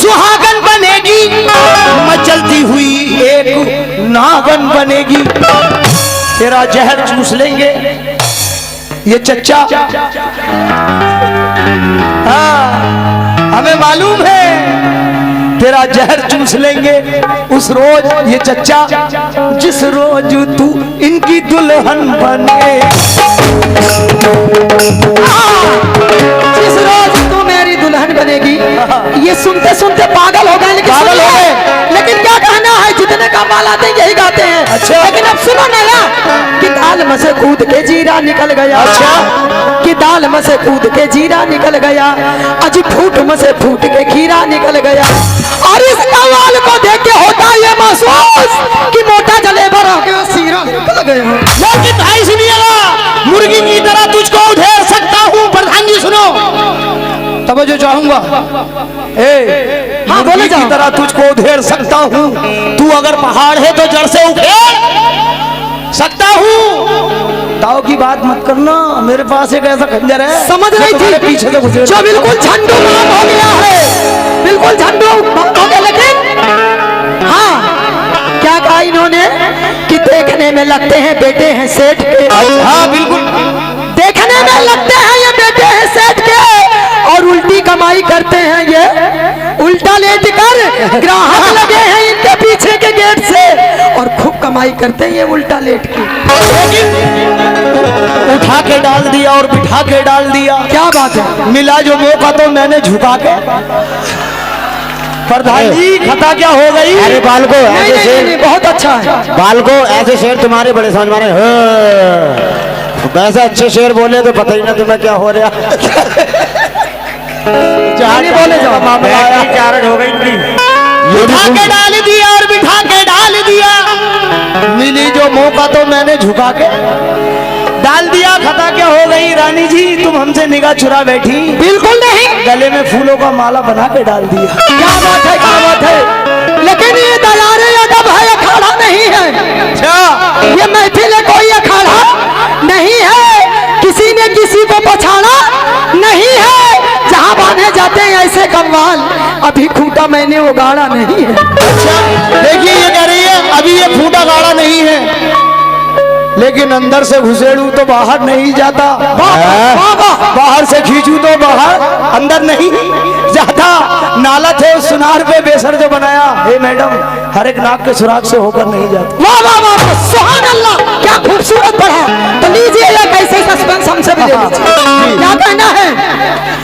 सुहागन बनेगी, मचलती हुई एक नागन बनेगी, तेरा जहर चूस लेंगे ये चच्चा, हाँ हमें मालूम है तेरा जहर चूस लेंगे उस रोज ये चच्चा जिस रोज तू इनकी दुल्हन बने। जिस रोज तू मेरी दुल्हन बनेगी। ये सुनते सुनते पागल हो गए। लेकिन क्या कहना है, जितने का माल आते हैं यही गाते हैं। अच्छा। लेकिन अब सुनो नैना कि दाल में से कूद के जीरा निकल गया। अच्छा। कि दाल में से कूद के जीरा निकल गया, अजी फूट में से फूट के खीरा निकल गया। और इस कव्वाल को देख के होता ये महसूस कि मोटा जलेबर हो गया, सीरा निकल गया। लेकिन भाई सुनिएगा, मुर्गी की तरह तुझको उधेड़ सकता हूँ। प्रधान जी सुनो, तब जो चाहूंगा हाँ, बोले की जाओ। तरह तुझको उधेड़ सकता हूँ। तू अगर पहाड़ है तो जड़ से उखेड़ सकता हूँ। दाव की बात मत करना, मेरे पास एक ऐसा खंजर है समझ जो रही तुम्हारे थी पीछे से गुजर जो बिल्कुल झंडू नाम हो गया है, बिल्कुल झंडू हो गया। लेकिन हाँ, क्या कहा इन्होंने कि देखने में लगते हैं बेटे हैं सेठ के। हाँ बिल्कुल, देखने में लगते हैं ये बेटे हैं सेठ के, और उल्टी कमाई करते हैं ये उल्टा लेट कर। ग्राहक लगे हैं इनके पीछे के गेट से, और खूब कमाई करते हैं ये उल्टा लेट के। उठा के डाल दिया और बिठा के डाल दिया। क्या बात है। मिला जो मौका तो मैंने झुका के। प्रधान जी खता क्या हो गई? अरे बालको नहीं, ऐसे नहीं, शेर, नहीं, बहुत अच्छा है। बालको ऐसे शेर तुम्हारे बड़े समझ मारे। वैसे अच्छे शेर बोले तो पता ही ना तुम्हें क्या हो रहा। नहीं बोले जाओ। कारण हो गई उठा के डाल दिया और बिठा के डाल दिया। मिली जो मौका तो मैंने झुका के डाल दिया। खता क्या हो गई रानी जी, तुम हमसे निगाह चुरा बैठी। बिल्कुल नहीं। गले में फूलों का माला बना के डाल दिया। क्या बात है, क्या बात है। लेकिन ये दयारे अदब है, अखाड़ा नहीं है। अच्छा, ये महफिल है, कोई अखाड़ा नहीं है। किसी ने किसी को पछाड़ा नहीं है। जहाँ बांधे जाते हैं ऐसे कव्वाल, अभी खूंटा मैंने उगाड़ा नहीं है। देखिए ये कह रही है अभी ये फूटा गाड़ा नहीं है, लेकिन अंदर से घुसेड़ू तो बाहर नहीं जाता। बाहर से खींचू तो बाहर अंदर नहीं जाता। नाला थे उस सुनार पे बेसर जो बनाया। हे मैडम, हर एक नाक के सुराग से होकर नहीं जाता। वाह वाह वाह, सुभान अल्लाह, क्या खूबसूरत पढ़ा। तो लीजिए ये कैसे सस्पेंस हमसे भी ले लीजिए। क्या कहना है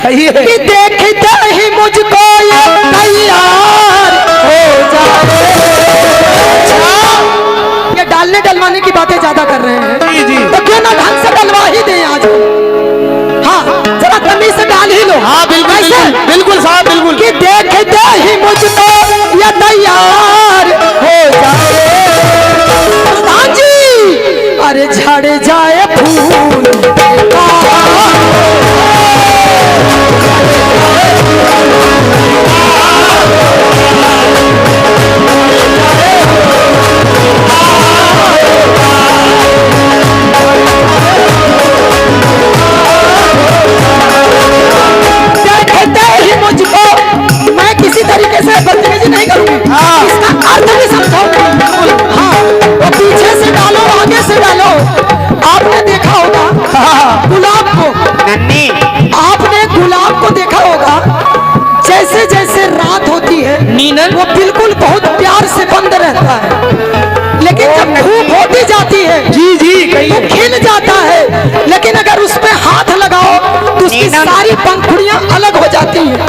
कि देखते ही मुझको ये तैयार हो जाए। ये डालने डलवाने की बातें ज्यादा कर रहे हैं। जी जी, तो क्यों ना ढंग से डलवा ही दें आज। हाँ, जरा तमीज से डाल ही लो। हाँ बिल्कुल कैसे? बिल्कुल बिल्कुल साहब बिल्कुल। कि देखते ही मुझको ये तैयार हो जाए। प्रधान जी, अरे झड़ जाए फूल मुझको, मैं किसी तरीके से बदतमीजी नहीं करूंगी। इसका अर्थ भी समझाऊंगी। हाँ, वो पीछे से डालो आगे से डालो। आपने देखा होगा गुलाब को, आपने गुलाब को देखा होगा, जैसे जैसे रात होती है नींद वो बिल्कुल बहुत प्यार से बंद रहता है, लेकिन जब धूप होती जाती है जी जी तो खिल जाता है। लेकिन अगर उस पे हाथ लगाओ तो उसकी सारी पंखुड़ियां अलग हो जाती हैं,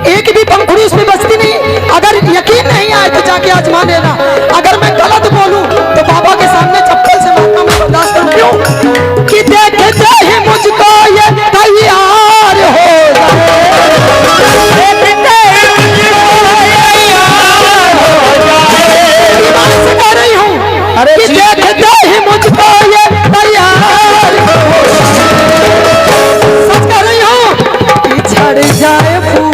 एक भी पंखुड़ी उसमें बचती नहीं। अगर यकीन नहीं आए तो जाके आजमा लेना। अगर मैं गलत बोलूं तो बाबा के सामने चप्पल से मारना मैं बर्दाश्त करूं। क्यों कि देखते ही मुझको ये तैयार हो से कह रही हूँ। अरे कि देखते ही मुझको ये तैयार हो। सच कह रही हूँ कि झड़ जाए फूल।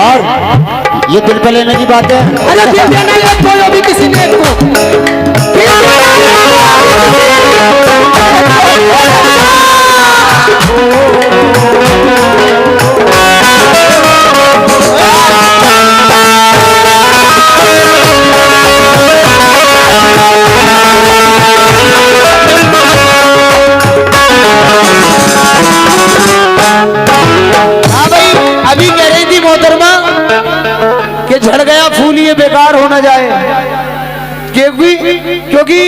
और ये दिल पे लेने की बात है। अरे दिल देना है तो अभी किसी ने एक को हाँ भाई, अभी कह रही थी मोहतरमा कि झड़ गया फूल ये बेकार हो ना जाए, क्योंकि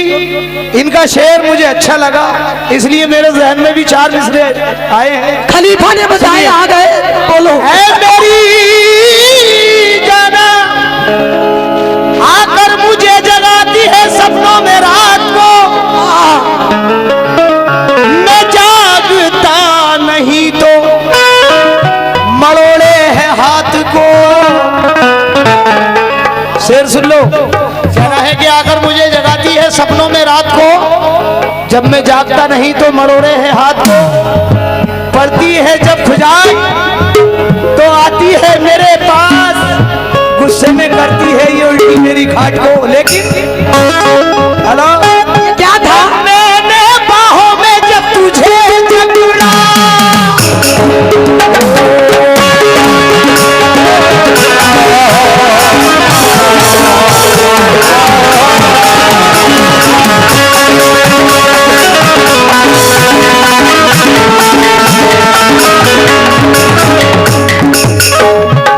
इनका शेर मुझे अच्छा लगा, इसलिए मेरे जहन में भी 4 मिसरे आए हैं। खलीफा ने बताए आ गए, बोलो। है मेरी जाना आकर मुझे जगाती है सपनों में रात को, मैं जागता नहीं तो मरोड़े है हाथ को। शेर सुन लो, कहना है कि आकर मुझे जगाती है सपनों में रात को, जब मैं जागता नहीं तो मरोड़े है हाथ को। पड़ती है जब खुजाई तो आती है मेरे पास, गुस्से में करती है ये उल्टी मेरी खाट को। लेकिन हेलो, क्या था? मैंने बाहों में जब तुझे जकड़ा,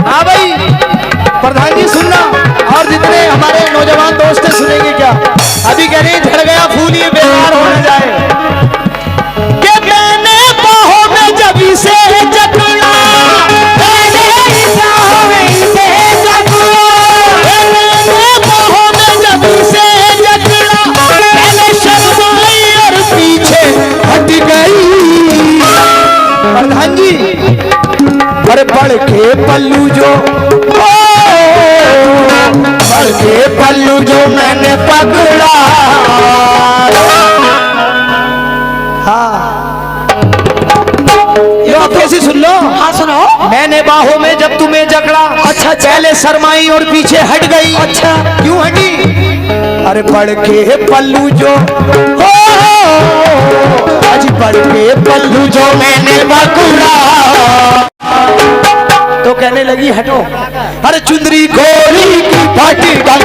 हाँ भाई प्रधान जी सुनना, और जितने हमारे नौजवान दोस्त हैं सुनेंगे क्या। अभी कह रहे हैं झड़ गया फूल ये बेकार हो न जाए, कि मैंने बाहों में जब इसे जकड़ा, मैंने बाहों में इसे जकड़ा, मैंने बाहों में जब इसे जकड़ा, पहले शर्माई और पीछे हट गई। प्रधान जी पर बढ़ के पल्लू जो, बढ़ के पल्लू जो मैंने पकड़ा, हाँ ये आप कैसे सुन लो। हाँ सुनो। मैंने बाहों में जब तुम्हें जकड़ा, अच्छा पहले शर्माई और पीछे हट गई। अच्छा क्यों हटी? अरे बढ़ के पल्लू जो, आज बढ़ के पल्लू जो मैंने पकड़ा, तो कहने लगी हटो। अरे चुंदरी गोरी की फाटी गल,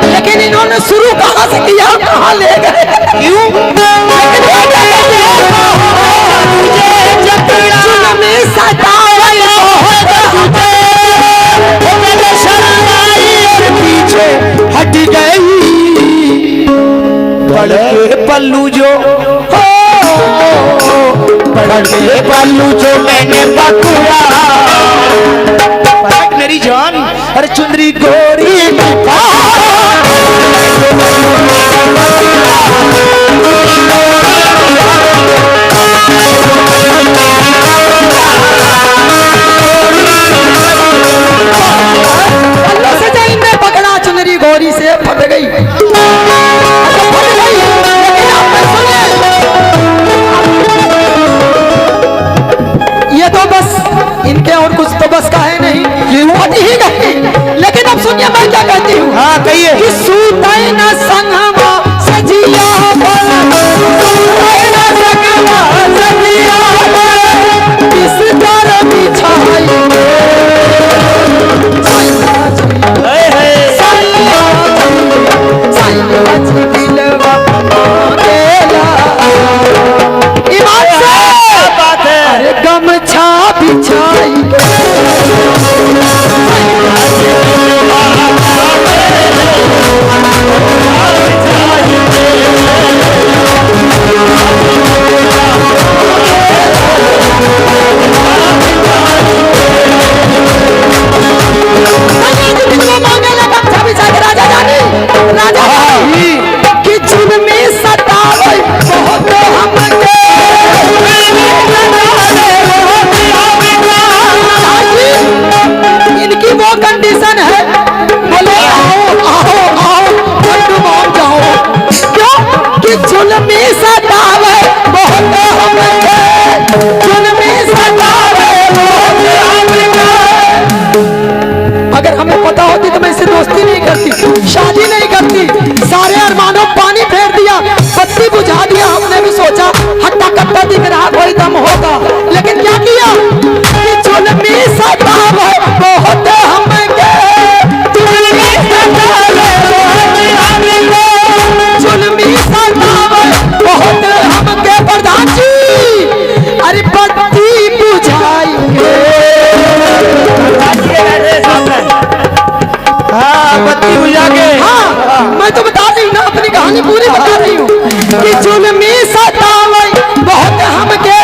लेकिन इन्होंने शुरू कहाँ से किया, कहाँ ले गए? क्यों? पीछे हट गई। बड़े पल्लू जो, बड़े पल्लू जो मैंने पकड़ा, मेरी जान। अरे चुंदरी गोरी पकड़ा, चुनरी गोरी से फट गई। ये तो बस इनके और कुछ तो बस का है नहीं, फट ही गई। लेकिन अब सुनिए मैं क्या कहती हूँ। मन है बोले आओ आओ आओ पंडू मान जाओ। क्यों कि जुल्मी सतावे बहुत हमके, जुल्मी सतावे बहुत हमके। अगर हमें पता होती तो मैं इससे दोस्ती नहीं करती, शादी नहीं करती। सारे अरमानों पानी फेर दिया, बत्ती बुझा दिया। हमने भी सोचा हट्टा कट्टा दिख रहा कोई दम होगा, लेकिन क्या किया कि जुल्मी सतावे बहुत हमके, जुल्मी सतावे बहुत हमके, जुल्मी सतावे बहुत हमके। प्रधान जी अरे बत्ती बुझाएंगे। हाँ बत्ती बुझा के। हाँ मैं तो बता रही हूँ ना, अपनी कहानी पूरी बता रही हूँ कि जुल्मी सतावे बहुत हमके,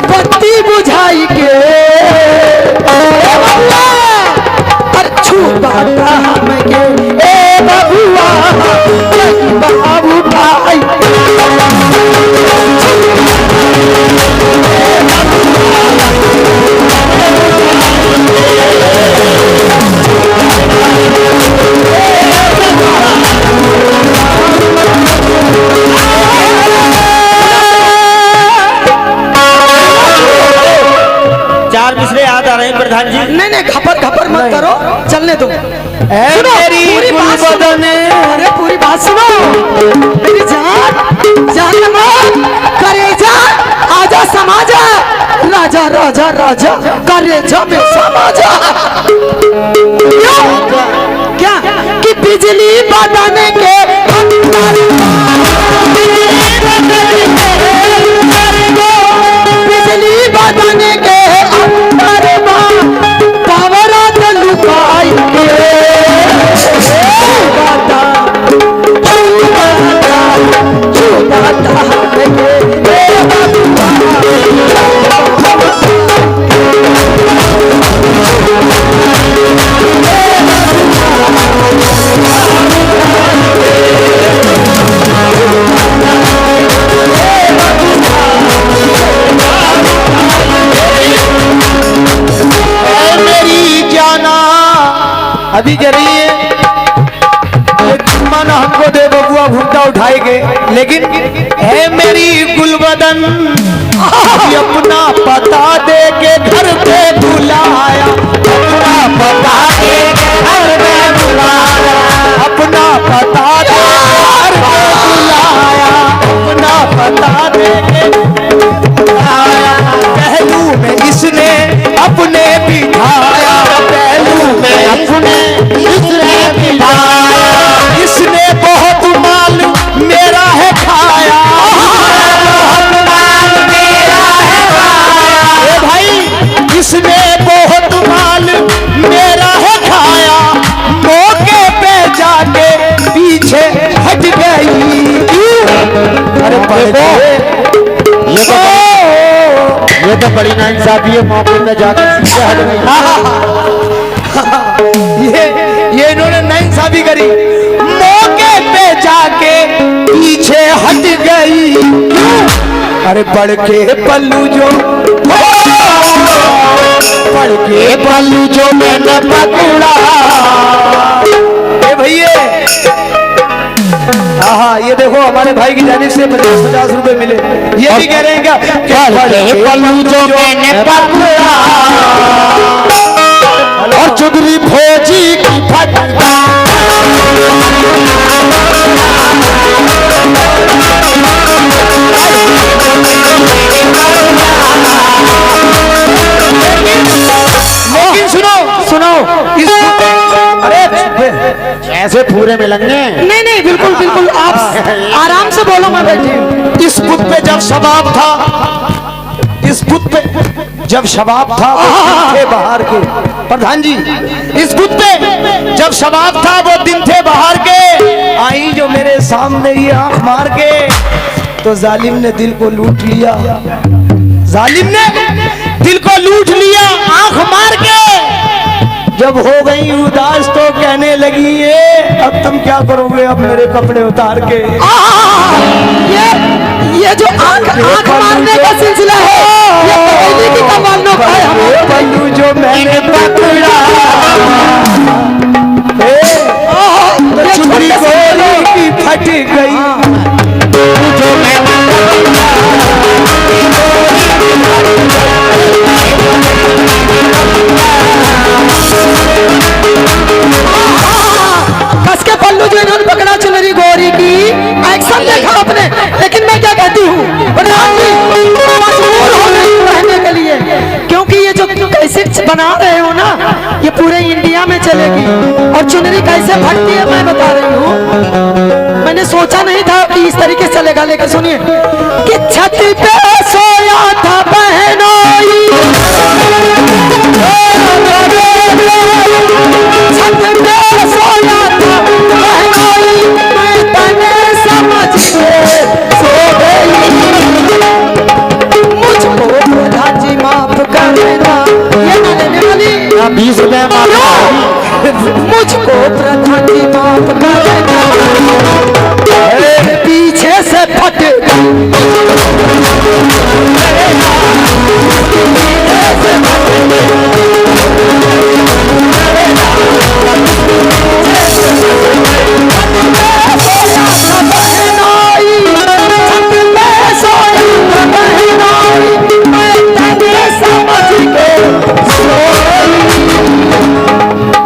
बत्ती बुझाई के पर छुपाता हमके ए बबुआ बाबू भाई। चार मिसरे याद आ रहे हैं प्रधान जी। नहीं नहीं खपर खपर मत करो, चलने दो। सुनो पूरी बात सुनो। अरे पूरी बात सुनो मेरी जान जान करेजा आजा समाजा, राजा राजा राजा करेजा में समाजा। क्यों क्या कि बिजली बदन के बिजली बदन के अंदर पावरात लुकाई के अभी कह रही है माना हमको दे बबुआ घूमता उठाएंगे, लेकिन है मेरी गुलबदन अभी अपना पता दे के घर पे बुलाया, अपना पता दे के घर पे बुलाया, अपना पता दे के घर पे बुलाया, अपना पता दे के बुलाया। पहलू में इसने अपने बिठाया, पहलू में अपने इसने बिठाया, इसने बहुत माल मेरा है खाया, बहुत माल मेरा है खाया। ए भाई इसने बहुत माल मेरा है खाया, मौके पे जाके पीछे हट गई। अरे ये तो बड़ी नाइंसाफी है, मौके पे जाके पीछे हट गई। ये इन्होंने नाइंसाफी करी, मौके पे जाके पीछे हट गई। अरे बढ़ के पल्लू जो बढ़ के पल्लू जो मैंने पकड़ा। ए भैया हाँ ये देखो हमारे भाई की जानिब से 50-50 रुपए मिले। ये भी कह रहे हैं क्या पल्लू जो मैंने पकड़ा और चुगली फौजी की फटका। लेकिन सुनो सुनो अरे ऐसे पूरे मिलेंगे। नहीं नहीं बिल्कुल बिल्कुल आप आराम से बोलो, मैं बैठी। इस बुत पे जब शबाब था, इस बुत पे जब शबाब था वो दिन थे बाहर के। प्रधान जी इस बुत पे जब शबाब था वो दिन थे बाहर के, आई जो मेरे सामने ये आंख मार के, तो जालिम ने दिल को लूट लिया, जालिम ने दिल को लूट लिया आंख मार के। जब हो गई उदास तो कहने लगी अब तुम क्या करोगे अब मेरे कपड़े उतार के। ये जो आंख मारने का सिलसिला है ये पहले की तमन्ना है। पल्लू जो मैंने पकड़ा पूरे इंडिया में चलेगी। और चुनरी कैसे फटती है मैं बता रही हूँ। मैंने सोचा नहीं था कि इस तरीके से चलेगा, लेकिन सुनिए कि छत पे सोया था बहनोई, छत पे सोया था बहनोई, मैं तने समझ के सो गई। मुझको प्रधान जी माफ करना, ये ना लेने वाली 20 रुपए मुझको प्रधान जी माफ करना, पीछे से फट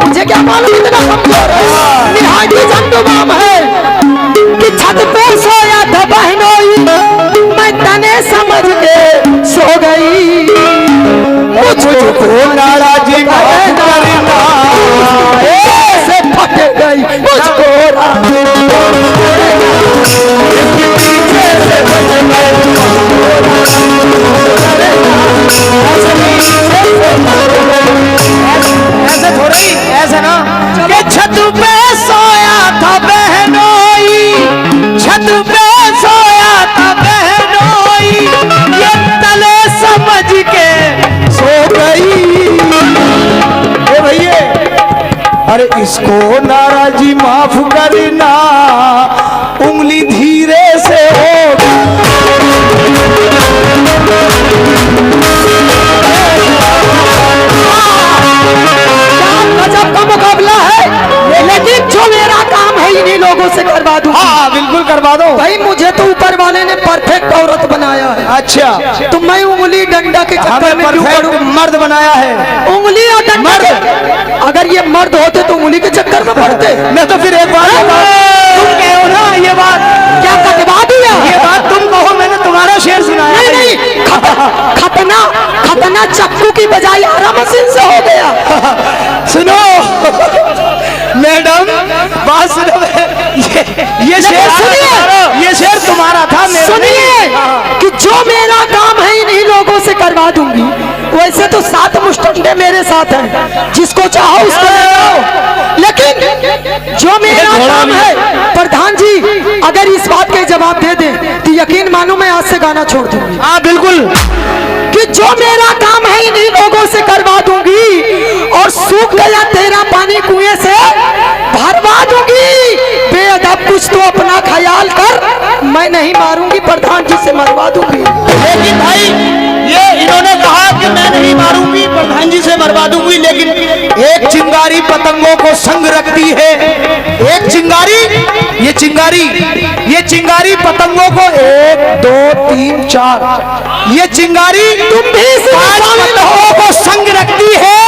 मुझे क्या मालूम इतना कमजोर है, निहायत झंडूबाम है कि छत पे सोया था बहनोई, मैं तने समझ के सो गई। मुझको नाराजी माफ करना, से फट गई मुझको ऐसे थोड़ी, ऐसे ना कि छत पे सोया था बहनोई, छत पे सोया था बहनोई, ये तले समझ के सो गई। ए भैया, अरे इसको नाराजी माफ करना, उंगली धीरे से होगी। गजब का मुकाबला है, लेकिन जो मेरा काम है इन्हीं लोगों से करवा दूं। हाँ बिल्कुल करवा दो भाई, मुझे तो ऊपर वाले ने परफेक्ट औरत बनाया है। अच्छा, तो मैं उंगली डंडा के चक्कर हमें में क्यों परफेक्ट पड़ूं? मर्द बनाया है। उंगली और डंडा अगर ये मर्द होते तो उंगली के चक्कर में पड़ते। मैं तो फिर एक बात तुम कहो ना, ये बात क्या कटवा दिया? ये बात तुम कहो, मैंने तुम्हारा शेर सुनाया। नहीं नहीं, खतना खतना चक्कू की बजाय आरा मशीन से हो गया। सुनो मैडम, बात सुनो, ये शेर सुनिए, ये शेर तुम्हारा था। सुनिए कि जो मेरा काम है इन्हीं लोगों से करवा दूंगी। वैसे तो 7 मुस्टंडे मेरे साथ हैं, जिसको चाहो उसको ले लो, लेकिन जो मेरा काम है प्रधान जी, अगर इस बात के जवाब दे दें तो यकीन मानो मैं आज से गाना छोड़ दूंगी। हाँ बिल्कुल, कि जो मेरा काम है इन्हीं लोगों से करवा दूंगी, और सूख गया तेरा पानी कुएं से भरवा दूंगी। बेअदब कुछ तो अपना ख्याल कर, मैं नहीं मारूंगी, प्रधान जी से मरवा दूंगी। लेकिन भाई ये इन्होंने कहा कि मैं नहीं मारूंगी, प्रधान जी से मरवा दूंगी, लेकिन एक चिंगारी पतंगों को संग रखती है। एक चिंगारी, ये चिंगारी पतंगों को 1 2 3 4, ये चिंगारी तुम भी 5 पतंगों को संग रखती है,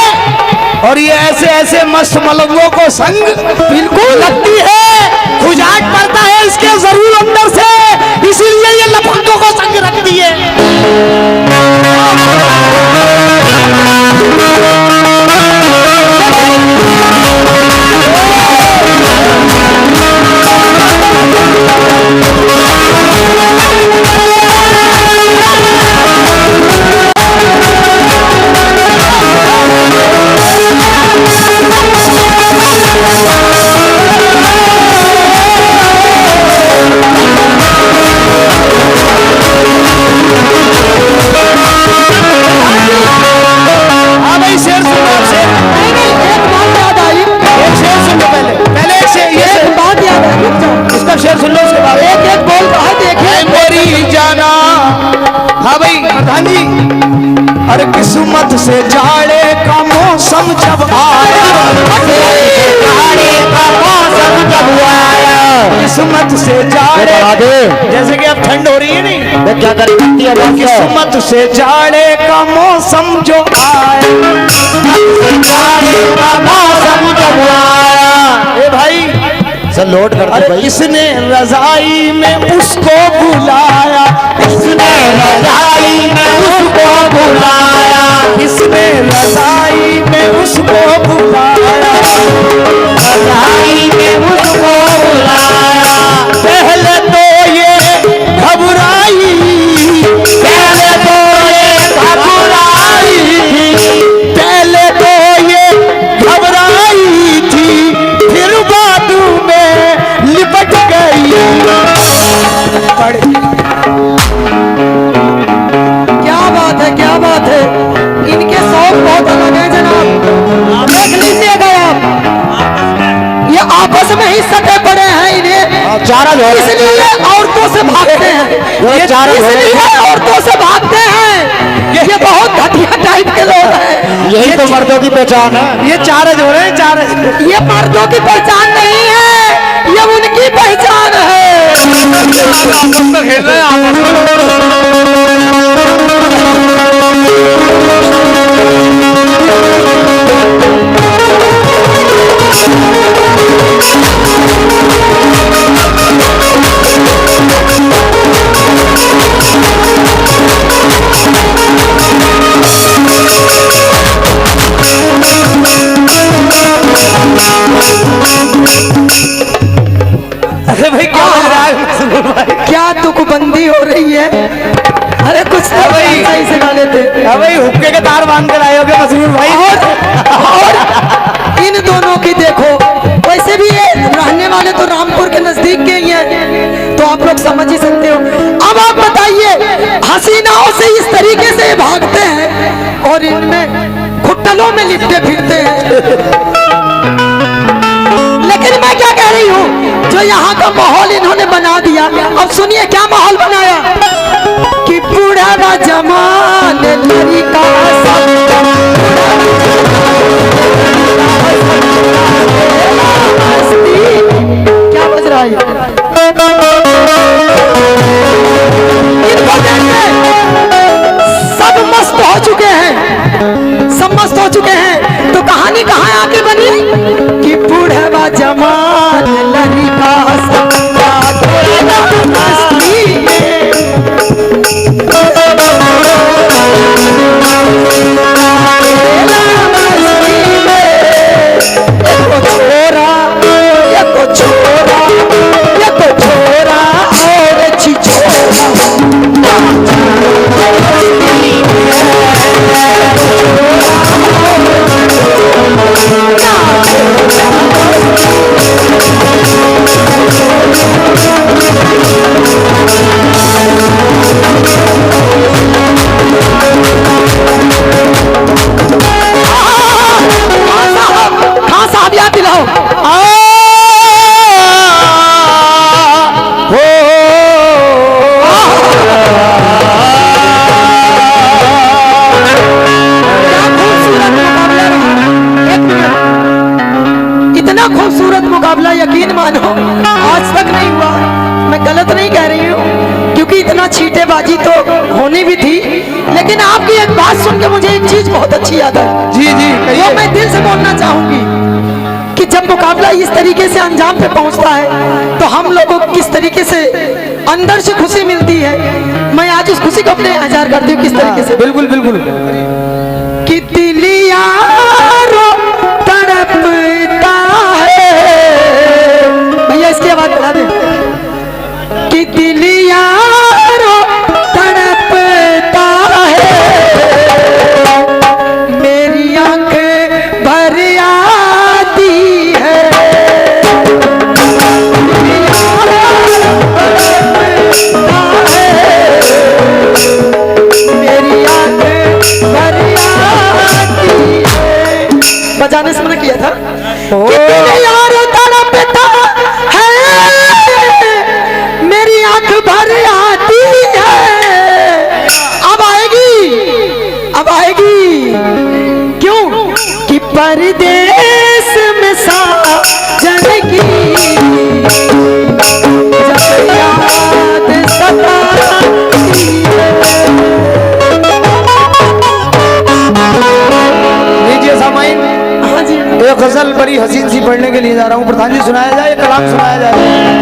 और ये ऐसे ऐसे मस्त मलंगों को संग बिल्कुल रखती है। खुजाट पड़ता है इसके जरूर अंदर से, इसीलिए ये लफंगों को संग रखती है। शेर सुन लो, उसके बाद एक एक बोल रहा है, देखिए मेरी जाना। हाँ भाई प्रधान जी, अरे किस्मत से जाड़े का मौसम जब आया, जाड़े का मौसम जब आया, किस्मत से जाड़े, जैसे कि अब ठंड हो रही है नहीं, क्या करती है किस्मत से जाड़े का मौसम जो आया, जाड़े का मौसम जब आया। ए भाई सर लोड कर दो भाई। इसने रजाई में उसको बुलाया, इसने रजाई में उसको बुलाया, इसने रजाई में उसको बुलाया। चारा झोल इसलिए औरतों से भागते हैं, ये चारा झोल इसलिए औरतों से भागते हैं। ये बहुत घटिया टाइप के लोग हैं। यही तो मर्दों की पहचान है। ये चार जोड़े चार ये मर्दों की पहचान नहीं है, ये उनकी पहचान है। तो खेल रहे हैं आपस अरे भाई क्या हो रहा है? क्या तुकबंदी हो रही है? अरे कुछ तो भाई। सही से गा लेते। हाँ भाई हुक्के के तार बांध कर आए हो क्या मशहूर भाई? और इन दोनों की देखो, वैसे भी ये रहने वाले तो रामपुर के नजदीक के ही हैं, तो आप लोग समझ ही सकते हो। अब आप बताइए, हसीनाओं से इस तरीके से ये भागते हैं और इनमें घुटनों में लिपटे फिरते हैं। लेकिन मैं क्या कह रही हूँ, जो यहाँ का माहौल इन्होंने बना दिया। अब सुनिए क्या माहौल बनाया कि बूढ़ा जमान लड़का क्या बज रहा है? इनको देखिए, सब मस्त हो चुके हैं, सब मस्त हो चुके हैं। तो कहानी कहाँ आके बनी कि बूढ़ा जमान लड़का सबका मस्ती में। इतना खूबसूरत मुकाबला यकीन मानो आज तक नहीं हुआ। मैं गलत नहीं कह रही हूँ, क्योंकि इतना छींटेबाजी तो होनी भी थी। लेकिन आपकी एक बात सुन के मुझे एक चीज बहुत अच्छी याद आई। जी जी वो मैं दिल से बोलना चाहूंगी कि जब मुकाबला इस तरीके से अंजाम पे पहुंचता है तो हम लोगों को किस तरीके से अंदर से खुशी मिलती है। मैं आज उस खुशी को अपने इजहार करती हूँ किस तरीके से। बिल्कुल बिल्कुल कि दिल यारो तड़पता है, भैया इसकी आवाज बढ़ा दे। कि दिल यारो तड़पता है, मेरी आंखें भर आती है। मेरी आंखें भर आती है। बजाने से मैंने किया था कि दिल यारो तड़पता है, मेरी आंख भर आती है। अब आएगी क्यों कि परदेश में साजन की जब याद सताती है। लीजिए सामाइन, हाँ जी, एक गजल बड़ी हसीन सी पढ़ने के लिए जा रहा हूँ। प्रधान जी सुनाया जाए, कलाम सुनाया जाए।